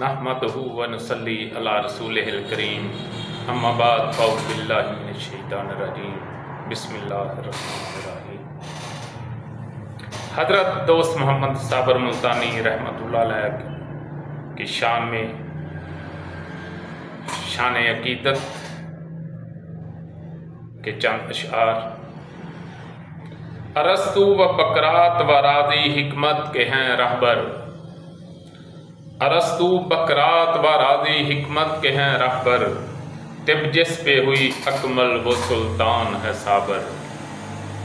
नहमदुहु व नुसल्ली अला रसूलिहिल करीम अम्मा बाद फ़अऊज़ु बिल्लाहि मिनश शैतानिर रजीम बिस्मिल्लाहिर रहमानिर रहीम। हज़रत दोस्त मोहम्मद साबर मुल्तानी रहमतुल्लाह अलैह की शान में शान अकीदत के चंद अशआर। अरस्तु व बकरात व राज़ी हिकमत के हैं रहबर। अरस्तु बकरात व राज़ी हिकमत के हैं रहबर। तिब जिस पे हुई अकमल वो सुल्तान है साबर।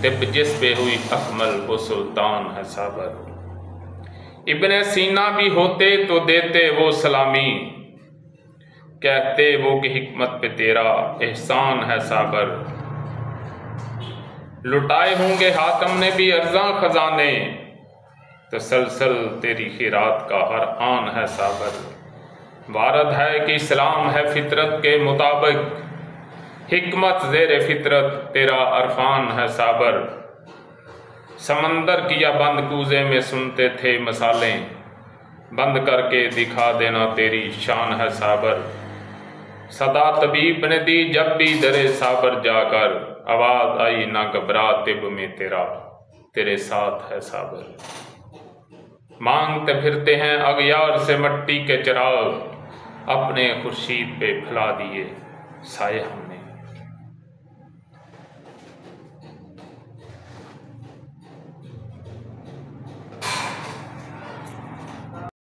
तिब जिस पे हुई अकमल वो सुल्तान है साबर। इब्ने सीना भी होते तो देते वो सलामी। कहते वो कि हिकमत पे तेरा एहसान है साबर। लुटाए होंगे हातम ने भी अर्ज़ां खजाने। तसलसल तेरी खैरात का हर आन है साबर। वारद है कि इस्लाम है फितरत के मुताबिक। हिकमत ज़ेरे फितरत तेरा अरफान है साबर। समंदर किया बंद कूजे में सुनते थे मसालें। बंद करके दिखा देना तेरी शान है साबर। सदा तबीब ने दी जब भी दरे साबर जाकर। आवाज़ आई ना घबरा तिब में तेरा तेरे साथ है साबर। मांगते फिरते हैं अगयार से मट्टी के चिराग। अपने खुर्शीद पे फैला दिए साए हमने